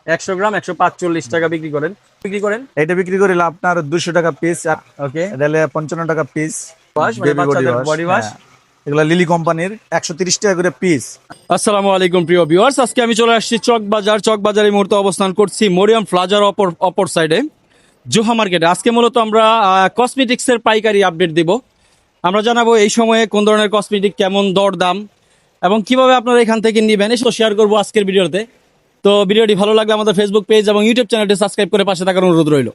100 গ্রাম 145 টাকা বিক্রি করেন। এটা বিক্রি করিলে আপনার 200 টাকা পিস। ওকে, এটা হলে 55 টাকা পিস। ওয়াশ মানে বেবি বডি বাচ্চাদের ওয়াশ। Body wash. এগুলা লিলি কোম্পানির 130 টাকা করে পিস। আসসালামু আলাইকুম প্রিয় ভিউয়ার্স, আজকে আমি চলে আসছি চক বাজার এই মুহূর্তে অবস্থান করছি মরিয়ম প্লাজার অপর সাইডে জোহা মার্কেটে। আজকে মূলত আমরা কসমেটিক্স এর পাইকারি আপডেট দিব। আমরা জানাবো এই সময়ে কোন ধরনের কসমেটিক, কেমন দর দাম এবং কিভাবে আপনারা এখান থেকে নেবেন, এসব শেয়ার করবো আজকের ভিডিওতে। তো ভিডিওটি ভালো লাগলে আমাদের ফেসবুক পেজ এবং ইউটিউব চ্যানেলটি সাবস্ক্রাইব করে পাশে থাকার অনুরোধ রইল।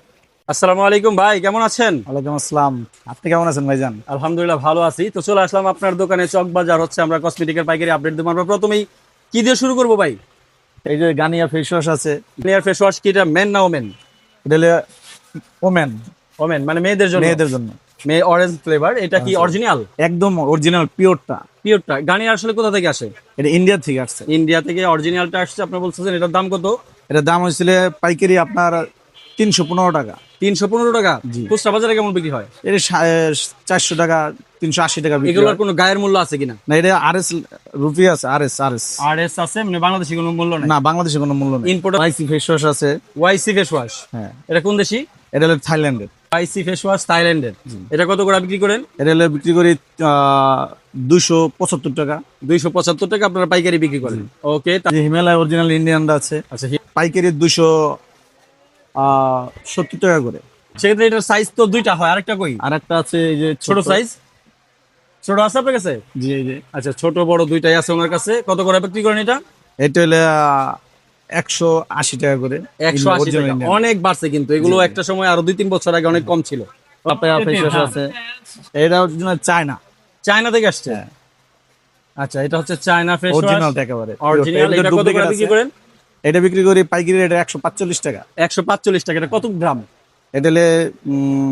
আসসালামু আলাইকুম ভাই, কেমন আছেন? ওয়ালাইকুম আসসালাম। আপনি কেমন আছেন ভাইজান? আলহামদুলিল্লাহ ভালো আছি। তো চলে আসলাম আপনার দোকানে, চক বাজার হচ্ছে, আমরা কসমেটিকের পাইকারি আপডেট দেবো। আমরা প্রথমেই কি দিয়ে শুরু করবো ভাই? এই যে গানিয়া ফেস ওয়াশ আছে। ক্লিয়ার ফেস ওয়াশ কি এটা মেন না ওমেন? এটা হলে ওমেন। ওমেন মানে মেয়েদের জন্য। মেয়েদের জন্য। মেয়ে অরেঞ্জ ফ্লেভার, এটা কি অরিজিনাল? একদম অরিজিনাল পিওরটা। পিওরটা। গার্নিয়ার আসলে কোথা থেকে আসে? এটা ইন্ডিয়া থেকে আসছে। ইন্ডিয়া থেকে অরিজিনালটা আসছে। আপনি বলছেন এটার দাম কত? এটার দাম হয়েছিল পাইকারি আপনার 315 টাকা। 315 টাকা। জি। খুচরা বাজারে কেমন বিক্রি হয়? এটা 400 টাকা 380 টাকা বিক্রি এগুলোর হয়। কোনো গায়ের মূল্য আছে কিনা? না, এটা আরএস রুপি আছে। আরএস আরএস আরএস আছে, মানে বাংলাদেশি কোনো মূল্য নাই। না, বাংলাদেশে কোনো মূল্য নেই। ইম্পোর্ট। আইসি ফেস ওয়াশ আছে। ওয়াইসি ফেস ওয়াশ। হ্যাঁ, এটা কোন দেশি? এটা হলো থাইল্যান্ডের। ওয়াইসি ফেস ওয়াশ থাইল্যান্ডের। এটা কত করে বিক্রি করেন? এটা হলো বিক্রি করি 275 টাকা। 275 টাকা আপনারা পাইকারি বিক্রি করেন। ওকে। যে হিমালয় অরিজিনাল ইন্ডিয়ানটা আছে, আচ্ছা, পাইকারি 270 টাকা করে। সেক্ষেত্রে এটার সাইজ তো দুইটা হয়, আরেকটা কই? আর একটা আছে এই যে ছোট সাইজ। ছোট আছে আপনার কাছে? জি, এই যে আচ্ছা, ছোট বড় দুইটাই আছে ওনার কাছে। কত করে বিক্রি করেন এটা? এটা হলো 180 টাকা করে। 180 Original টাকা। Indian। অনেক বাড়ছে কিন্তু, এগুলো একটা সময় আরো 2-3 বছর আগে অনেক কম ছিল। পাপায়া ফেস ওয়াশ আছে। এটা অরিজিনাল চায়না। চায়না থেকে আসছে। হ্যাঁ। আচ্ছা, এটা হচ্ছে চায়না ফেস ওয়াশ। অরিজিনাল একেবারে অরিজিনাল। এটা কত করে বিক্রি করেন? এটা বিক্রি করি পাইকারি রেটে 145 টাকা। 145 টাকা। এটা কত গ্রাম? এটা হলে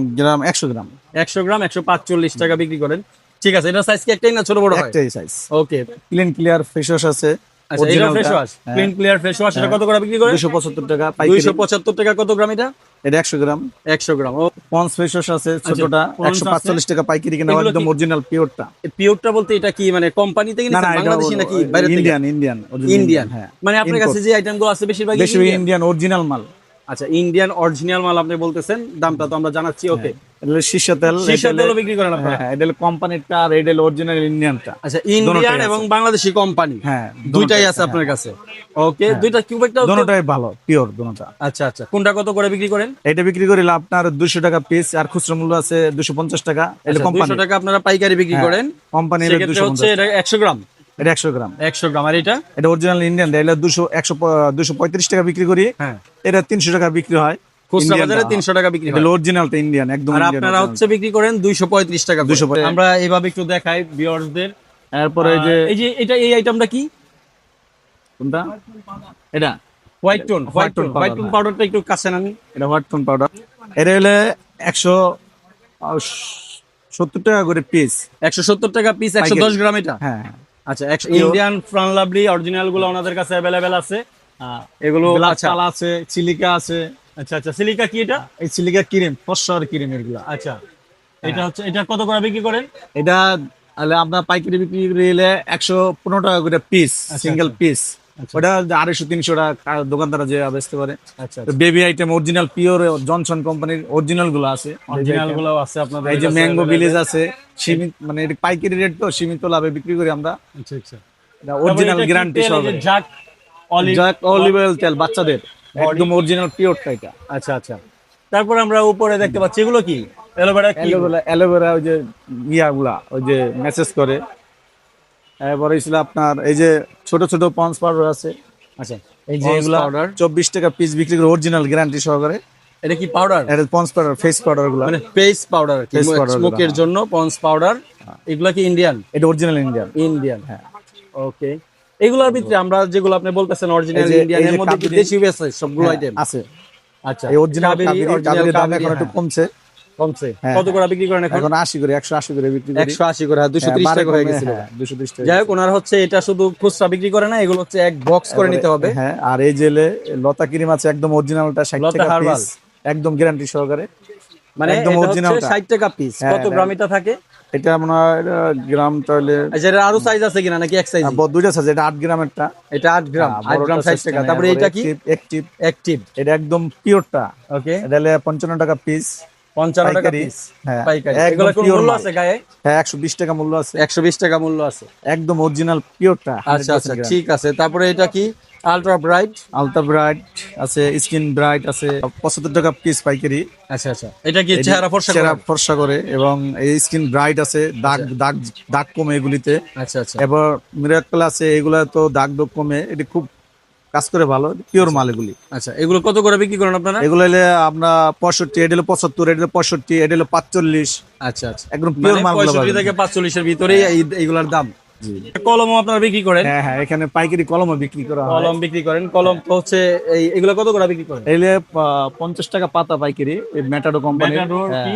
গ্রাম 100 গ্রাম। 100 গ্রাম 145 টাকা বিক্রি করেন। ঠিক আছে। এটা সাইজ কি একটাই না ছোট বড় হয়? একটাই সাইজ। ওকে। ক্লিন ক্লিয়ার ফেস ওয়াশ আছে। আচ্ছা, এটা face wash, clean clear face wash, এটা কত করে বিক্রি করেন? 275 টাকা পাইকারি। 275 টাকা। কত গ্রাম এটা? এটা 100 গ্রাম। 100 গ্রাম। ও, পন্স ফেস ওয়াশ আছে ছোটটা, পন্স আছে। 145 টাকা পাইকারি কিনা, এগুলো একদম কি- অরিজিনাল পিওরটা। পিওরটা বলতে এটা কি মানে কোম্পানি থেকে না নিছেন, না, এটা বাংলাদেশি নাকি বাইরে থেকে? Indian Indian Indian. হ্যাঁ, মানে আপনার কাছে যে আইটেমগুলো আছে বেশিরভাগ বেশি ইন্ডিয়ান অরিজিনাল মাল। আচ্ছা, ইন্ডিয়ান অরিজিনাল মাল আপনি বলতেছেন, দামটা তো আমরা জানাচ্ছি। ওকে। এটা হলো সীসা তেল। সীসা তেলও বিক্রি করেন আপনারা? হ্যাঁ, এটা হলো কোম্পানিটা আর এটা হলো অরিজিনাল ইন্ডিয়ানটা। আচ্ছা, ইন্ডিয়ান এবং বাংলাদেশি কোম্পানি হ্যাঁ, দুইটাই আছে হ্যাঁ। আপনার কাছে। ওকে। দুইটা কিউব একটা। দোনোটাই ভালো, পিওর দোনোটা। আচ্ছা আচ্ছা, কোনটা কত করে বিক্রি করেন? এটা বিক্রি করিলে আপনার 200 টাকা পিস, আর খুচরা মূল্য আছে 250 টাকা। এটা আচ্ছা, কোম্পানি 200 টাকা আপনারা পাইকারি বিক্রি করেন। কোম্পানি এটা সেক্ষেত্রে হচ্ছে 250। এটা 100 গ্রাম। এটা 100 গ্রাম। 100 গ্রাম। আর এটা? এটা অরিজিনাল ইন্ডিয়ান। এটা 235 টাকা বিক্রি করি। হ্যাঁ। এটা 300 টাকা বিক্রি হয়। খুচরা বাজারে ইন্ডিয়ানটা। 300 টাকা বিক্রি এটা হয়। অরিজিনালটা ইন্ডিয়ান, একদম আর ইন্ডিয়ান আপনারা original। হচ্ছে বিক্রি করেন 235 টাকা করে। 235 আমরা এইভাবে একটু দেখাই ভিউয়ারদের। এরপরে এই যে এই যে এটা, এই আইটেমটা কি? কোনটা? এটা white tone. White tone powder, পাউডারটা একটু কাছে নামি। এটা হোয়াইট টোন পাউডার। এটা হলে 170 টাকা করে পিস। 170 টাকা পিস। 110 গ্রাম এটা? হ্যাঁ। আচ্ছা, ইন্ডিয়ান ফ্রান লাভলি অরিজিনাল গুলো ওনাদের কাছে अवेलेबल আছে। এগুলো আচ্ছা আছে, সিলিকা আছে। আচ্ছা আচ্ছা, সিলিকা কি এটা? এই সিলিকা ক্রিম, ফসফর ক্রিম এগুলা। আচ্ছা, এটা হচ্ছে, এটা কত করে বিক্রি করেন? এটা তাহলে আপনার পাইকারি বিক্রি করলে 115 টাকা করে পিস, সিঙ্গেল পিস। ওটা 250-300 টাকা দোকানদারা যে বেচতে পারে। আচ্ছা, baby item original pure Johnson কোম্পানির অরিজিনাল গুলো আছে। অরিজিনাল গুলো আছে আপনাদের এই যে কাছে ম্যাঙ্গো available। ভিলেজ আছে, সীমিত মানে এটা পাইকারি রেট তো, সীমিত লাভে বিক্রি করি আমরা। আচ্ছা আচ্ছা। অরিজিনাল গ্যারান্টি সহকারে। জাক অলিভ। জাক অলিভ অয়েল তেল বাচ্চাদের, একদম অরিজিনাল পিওরটা এটা। আচ্ছা আচ্ছা। তারপর আমরা উপরে দেখতে পাচ্ছি এগুলো কি? অ্যালোভেরা কি? অ্যালোভেরা ওই যে ইয়াগুলা ওই যে মেসেজ করে। এরপরে ছিল আপনার এই যে ছোট ছোট পন্স পাউডার আছে। আচ্ছা, এই যে Pond's এগুলা powder। 24 টাকা পিস বিক্রি করে, অরিজিনাল গ্যারান্টি সহকারে। এটা কি পাউডার? এটা পন্স পাউডার, ফেস পাউডার গুলা। মানে ফেস পাউডার, Face powder গুলো, স্মোকের জন্য পন্স পাউডার। এগুলা কি ইন্ডিয়ান? এটা অরিজিনাল ইন্ডিয়ান। ইন্ডিয়ান। হ্যাঁ। ওকে। এগুলোর ভিতরে আমরা যেগুলো আপনি বলতেছেন অরিজিনাল এই যে- ইন্ডিয়ান, এই এর যে মধ্যে কি কাবেরী- দেশি আছে সবগুলো হ্যাঁ, আইটেম? আছে। আচ্ছা, এই অরিজিনাল কাবেরী দাম এখন একটু কমছে। কমছে। হ্যাঁ, কত করে বিক্রি করেন এখন? এখন 80 করে, 180 করে বিক্রি করি। 180 করে। 230 টাকা হয়ে গেছিল। 230 টাকা। যাই হোক, ওনারা হচ্ছে এটা শুধু খুচরা বিক্রি করে না, এগুলো হচ্ছে এক বক্স করে নিতে হবে। হ্যাঁ, আর এই জেলে লতা ক্রিম আছে, একদম অরিজিনালটা 60 লতা টাকা হার্বাল। পিস, একদম গ্যারান্টি সহকারে। মানে একদম এটা হচ্ছে অরিজিনালটা। 60 টাকা পিস। হ্যাঁ, কত গ্রাম এটা থাকে? এটা আপনার গ্রাম তাহলে আচ্ছা, এটা আরো সাইজ আছে কিনা নাকি এক সাইজ? দুইটা আছে, এটা 8 গ্রামেরটা। এটা 8 গ্রাম, 8 গ্রাম 60 টাকা। তারপরে এটা কি? অ্যাক্টিভ। অ্যাক্টিভ, এটা একদম পিওরটা, ওকে, এটা হলে 55 টাকা পিস 55 টাকা পাইকারি। পিস হ্যাঁ পাইকারি। একদম এগুলা কোন pure মূল্য মাল। আছে গায়ে? হ্যাঁ 120 টাকা মূল্য আছে, 120 টাকা মূল্য আছে। একদম অরিজিনাল পিওরটা। আচ্ছা আচ্ছা, ঠিক আছে। তারপরে এটা কি? Ultra bright. আলতা ব্রাইট আছে, স্কিন ব্রাইট আছে, 75 টাকা পিস পাইকারি। আচ্ছা আচ্ছা, এটা কি চেহারা ফর্সা চেহারা করা? ফর্সা করে, এবং এই স্কিন ব্রাইট আছে, দাগ দাগ দাগ কমে এগুলিতে। আচ্ছা আচ্ছা এবার মিরাকল আছে, এগুলা তো দাগ দাগ কমে, এটা খুব কাজ করে ভালো, পিওর মাল এগুলি। আচ্ছা, এগুলো কত করে বিক্রি করেন আপনারা? এগুলো হলে আমরা 65, এটা হলো 75, এটা হলো 65, এটা হলো 45। আচ্ছা আচ্ছা, একদম পিওর মানে মালগুলো 65 পাবেন। থেকে 45 এর ভিতরে এইগুলার দাম। জি। কলমও আপনারা বিক্রি করেন? হ্যাঁ হ্যাঁ, এখানে পাইকারি কলমও বিক্রি করা হয়। কলম বিক্রি করেন। কলম তো হচ্ছে এগুলো কত করে বিক্রি করেন? এলে 50 টাকা পাতা পাইকারি, এই ম্যাটাডো কোম্পানি। ম্যাটাডোর কি?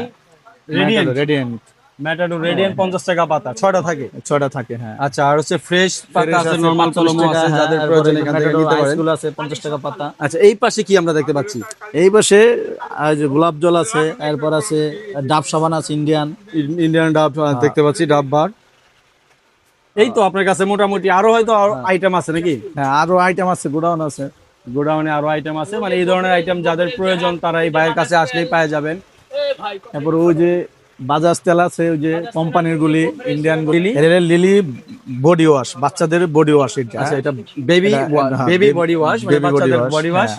রেডিয়েন্ট। রেডিয়েন্ট ম্যাটাডোর রেডিয়েন্ট 50 টাকা পাতা, 6টা থাকে। 6টা থাকে। হ্যাঁ আচ্ছা, আর হচ্ছে ফ্রেশ পাতা আছে, নরমাল 45 কলমও টাকা, আছে, হ্যাঁ, যাদের এরপরে প্রয়োজন এখান থেকে ম্যাটাডো নিতে পারেন। আইসগুলো আছে 50 টাকা পাতা। আচ্ছা, এই পাশে কি আমরা দেখতে পাচ্ছি? এই পাশে যে গোলাপ জল আছে, এরপর আছে ডাব সাবান আছে, ইন্ডিয়ান। ইন্ডিয়ান ডাব দেখতে পাচ্ছি, ডাব বার। এই তো আপনার কাছে মোটামুটি আরো হয়তো আইটেম আছে নাকি? হ্যাঁ আরো আইটেম আছে, গোডাউন আছে। গোডাউনে আরো আইটেম আছে, মানে এই ধরনের আইটেম যাদের প্রয়োজন তারা এই ভাইয়ের কাছে আসলেই পেয়ে যাবেন। তারপর ওই যে বাজাজ তেল আছে, ওই যে কোম্পানির গুলি, ইন্ডিয়ান গুলি। লিলি? এটা লিলি বডি ওয়াশ, বাচ্চাদের বডি ওয়াশ। এটা আচ্ছা, এটা বেবি বেবি বডি ওয়াশ, মানে বাচ্চাদের বডি ওয়াশ।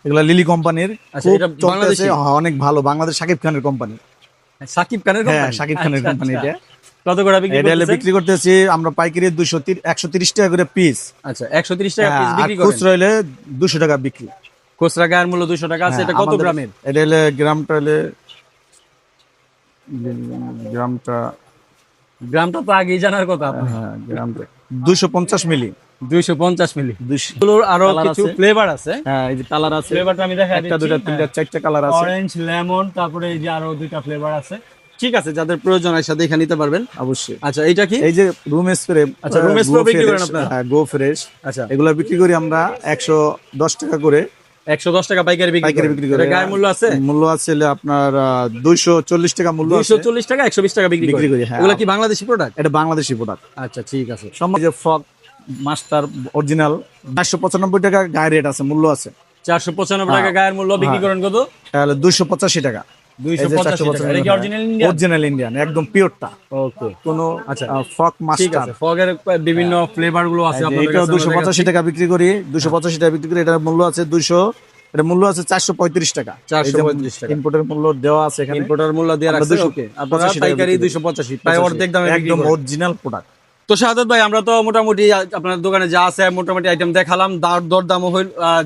এগুলা লিলি কোম্পানির। আচ্ছা, খুব এটা চলতেছে, বাংলাদেশি? অনেক ভালো, বাংলাদেশ শাকিব খানের কোম্পানি। সাকিব খানের হ্যাঁ কোম্পানি? শাকিব খানের আচ্ছা, কোম্পানি আচ্ছা। এটা। কত করে বিক্রি এটা হলে করতেছেন? বিক্রি করতেছি আমরা পাইকারি 130 টাকা করে পিস। আচ্ছা, 130 টাকা পিস আর বিক্রি করেন। খুচরা হলে 200 টাকা বিক্রি। খুচরা গায়ের মূল্য 200 টাকা আছে। হ্যাঁ, এটা কত আমাদের- গ্রামের? এটা হলে গ্রামটা হলে গ্রামটা, গ্রামটা তো আগেই জানার কথা আপনার। হ্যাঁ গ্রামটা 250 মিলি। 250 মিলি। 200 এগুলোর আরো কালার কিছু আছে। ফ্লেভার আছে। হ্যাঁ এই যে কালার আছে, ফ্লেভারটা আমি দেখাই একটা দুটা তিনটা চারটা কালার আছে। অরেঞ্জ, লেমন, তারপরে এই যে আরো দুইটা ফ্লেভার আছে। ঠিক আছে, যাদের প্রয়োজন হয় সাথে দেখে নিতে পারবেন। অবশ্যই। আচ্ছা, এইটা কি? এই যে রুম স্প্রে। আচ্ছা, room spray বিক্রি করেন আপনারা? হ্যাঁ গো ফ্রেশ। আচ্ছা, এগুলা বিক্রি করি আমরা 110 টাকা করে 110 টাকা পাইকারি পাইকারি বিক্রি বিক্রি করে। করি। এটা গায়ের মূল্য আছে? মূল্য আছে হলে আপনার 240 টাকা মূল্য আছে। 240 টাকা 120 টাকা বিক্রি বিক্রি করি। করি, হ্যাঁ। এগুলা কি বাংলাদেশি প্রোডাক্ট? এটা বাংলাদেশি প্রোডাক্ট। আচ্ছা, ঠিক আছে। সম্মান যে ফ্রক মাস্টার অরিজিনাল 495 টাকা গায়ে রেট আছে, মূল্য আছে। 495 টাকা গায়ের মূল্য, বিক্রি করেন কত? তাহলে 285 টাকা। 285 টাকা। এটা কি অরিজিনাল ইন্ডিয়ান? অরিজিনাল ইন্ডিয়ান, একদম পিওরটা। ওকে, কোনো আচ্ছা, ফ্রক ঠিক মাস্টার। আছে। ফগের বিভিন্ন ফ্লেভার গুলো আছে আপনাদের এটা কাছে। 285 টাকা বিক্রি করি, 285 টাকা বিক্রি করি। এটার মূল্য আছে 200, এটা মূল্য আছে 435 টাকা। 435 টাকা। ইম্পোর্টের মূল্য দেওয়া আছে এখানে। ইম্পোর্টার মূল্য দিয়ে আমরা রাখছে। 285 ওকে, আপনারা টাকা পাইকারি বিক্রি করি। 285, প্রায় অর্ধেক দামে বিক্রি একদম করেন। Original product. তো শাহাদাত ভাই, আমরা তো মোটামুটি আপনার দোকানে যা আছে মোটামুটি আইটেম দেখালাম, দরদামও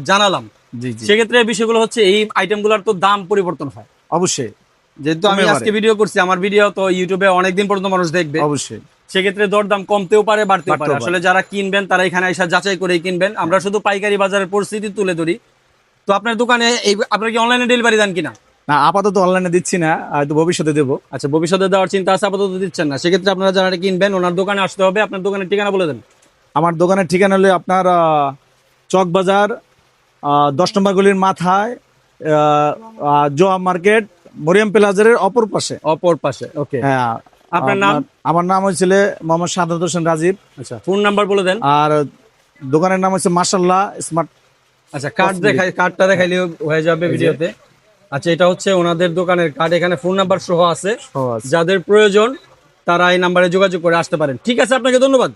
জানালাম। জি জি, সেক্ষেত্রে বিষয়গুলো হচ্ছে এই আইটেমগুলোর তো দাম পরিবর্তন হয়। অবশ্যই যেহেতু আমি কমে আজকে বাড়ে। ভিডিও করছি, আমার ভিডিও তো ইউটিউবে অনেকদিন পর্যন্ত মানুষ দেখবে। অবশ্যই। সেক্ষেত্রে দরদাম কমতেও পারে, বাড়তেও পারে। বাড়তেও পারে। আসলে যারা কিনবেন তারা এখানে এসে যাচাই করেই কিনবেন। আমরা শুধু পাইকারি বাজারের পরিস্থিতি তুলে ধরি। তো আপনার দোকানে আপনার কি অনলাইনে ডেলিভারি দেন কিনা? না, আপাতত অনলাইনে দিচ্ছি না, হয়তো ভবিষ্যতে দেবো। আচ্ছা, ভবিষ্যতে দেওয়ার চিন্তা আছে, আপাতত দিচ্ছেন না। সেক্ষেত্রে আপনারা যারা এটা কিনবেন ওনার দোকানে আসতে হবে। আপনার দোকানের ঠিকানা বলে দেন। আমার দোকানের ঠিকানা হলো আপনার চক বাজার 10 নম্বর গলির মাথায়, জোয়া মার্কেট, মরিয়াম প্লাজারের অপর পাশে। অপর পাশে। ওকে, হ্যাঁ। আপনার নাম? আমার নাম হয়েছিল মোহাম্মদ সাদাত হোসেন রাজীব। আচ্ছা, ফোন নাম্বার বলে দেন। আর দোকানের নাম হচ্ছে মাশাল্লাহ স্মার্ট। আচ্ছা, কার্ডটা দেখাইলে হয়ে যাবে ভিডিওতে। আচ্ছা, এটা হচ্ছে ওনাদের দোকানের কার্ড, এখানে ফোন নাম্বার সহ আছে। যাদের প্রয়োজন তারা এই নাম্বারে যোগাযোগ করে আসতে পারেন। ঠিক আছে, আপনাকে ধন্যবাদ।